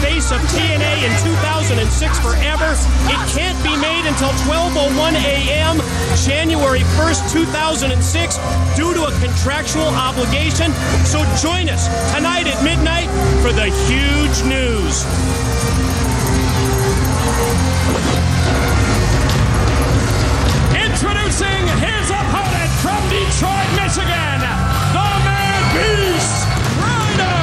face of TNA in 2006 forever. It can't be made until 12:01 a.m. January 1st, 2006 due to a contractual obligation. So join us tonight at midnight for the huge news. Introducing his opponent from Detroit, Michigan, the Man Beast, Rhino!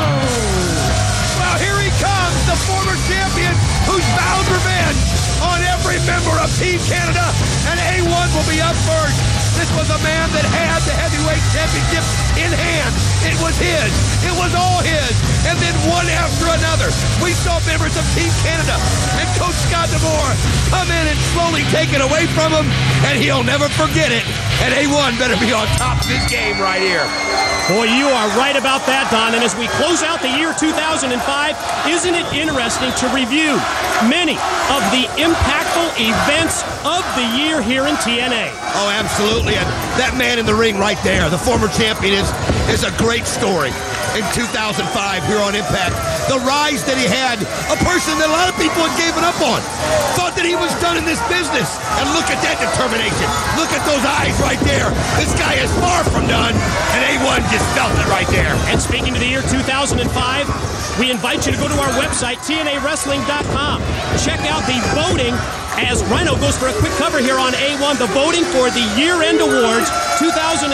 Well, here he comes, the former champion who's vowed revenge on every member of Team Canada, and A-1 will be up first. This was a man that had the heavyweight championship in hand. It was his. It was all his. And then one after another, we saw members of Team Canada and Coach Scott D'Amore come in and slowly take it away from him, and he'll never forget it. And A-1 better be on top of his game right here. Boy, you are right about that, Don. And as we close out the year 2005, isn't it interesting to review many of the impactful events of the year here in TNA? Oh, absolutely. And that man in the ring right there, the former champion, is a great story. In 2005 here on Impact, the rise that he had, a person that a lot of people had given up on, thought that he was done in this business. And look at that determination. Look at those eyes right there. This guy is far from done, and A-1 just felt it right there. And speaking of the year 2005, we invite you to go to our website, TNAWrestling.com. Check out the voting as Rhino goes for a quick cover here on A-1. The voting for the year-end awards 2005.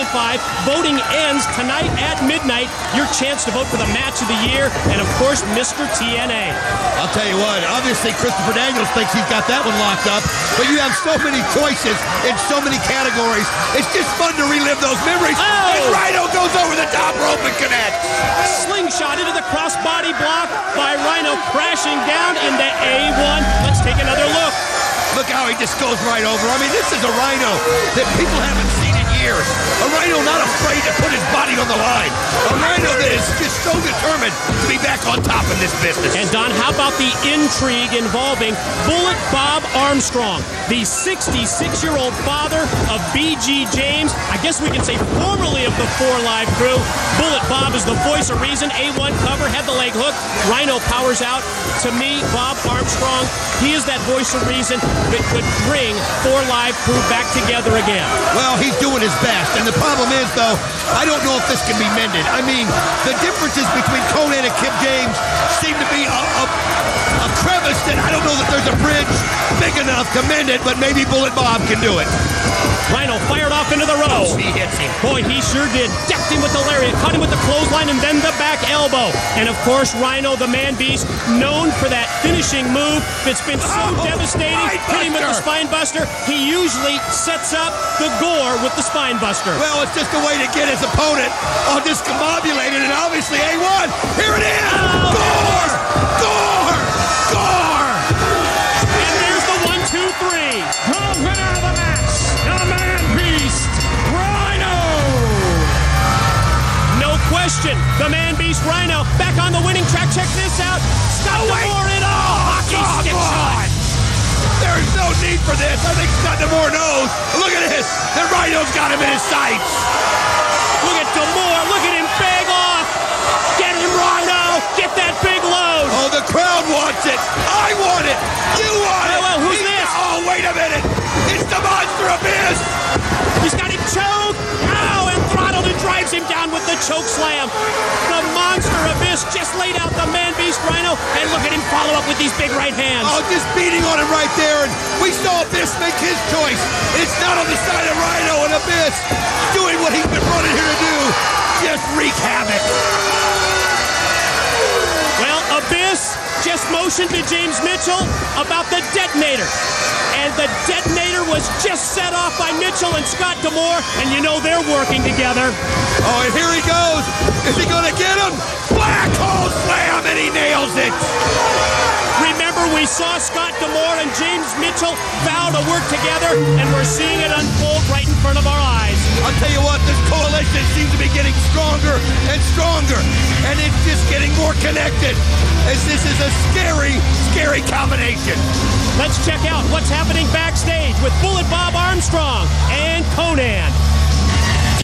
Voting ends tonight at midnight. Your chance to vote for the match of the year and, of course, Mr. TNA. I'll tell you what, obviously Christopher Daniels thinks he's got that one locked up, but you have so many choices in so many categories. It's just fun to relive those memories. Oh! And Rhino goes over the top rope and connects. Slingshot into the crossbody block by Rhino, crashing down into A-1. Let's take another look. Look how he just goes right over. I mean, this is a Rhino that people haven't seen in years. A Rhino not afraid to put his body on the line. A Rhino that is just so determined to be back on top in this business. And Don, how about the intrigue involving Bullet Bob Armstrong, the 66-year-old father of B.G. James, I guess we can say formerly of the 4 Live crew. Bullet Bob is the voice of reason. A-1 cover, had the leg hook. Rhino powers out. To me, Bob Armstrong, he is that voice of reason that could bring 4 Live crew back together again. Well, he's doing his best. And the problem is, though, I don't know if this can be mended. I mean, the differences between Conan and Kip James seem to be a crevice that I don't know that there's a bridge big enough to mend it, but maybe Bullet Bob can do it. Rhino fired off into the row. He hits him. Boy, he sure did. Decked him with the lariat, caught him with the clothesline, and then the back elbow. And of course, Rhino, the Man Beast, known for that finishing move that's been so devastating. Hit him with the spine buster. He usually sets up the gore with the spine buster. Well, it's just a way to get his opponent all discombobulated, and obviously A-1, here it is! Oh, gore! Gore! Gore! And there's the 1, 2, 3. The winner of the match, the Man Beast, Rhino! No question, the Man Beast Rhino back on the winning track. Check this out. Scott D'Amore in a hockey stick shot. There's no need for this. I think Scott D'Amore knows. Look at this. The Rhino's got him in his sights. Look at D'Amore. Look at him beg off. Get him, Rhino. Get that big load. Oh, the crowd wants it. I want it. You want it. Well, who's this? Oh, wait a minute. It's the Monster Abyss. He's got him choked. Ow, and throttled and drives him down with the choke slam. The Monster Abyss just laid out the Man Beast Rhino, and look at him follow up with these big right hands. Oh, just beating on him right there, and we saw Abyss make his choice. It's not on the side of Rhino, and Abyss doing what he's been running here to do, just wreak havoc. Well, Abyss just motioned to James Mitchell about the detonator. And the detonator was just set off by Mitchell and Scott D'Amore, and you know they're working together. Oh, and here he goes. Is he going to get him? Black hole slam, and he nails it. Remember, we saw Scott D'Amore and James Mitchell vow to work together, and we're seeing it unfold right in front of our eyes. I'll tell you what, this coalition seems to be getting stronger and stronger, and it's just getting more connected, as this is a scary, scary combination. Let's check out what's happening backstage with Bullet Bob Armstrong and Conan.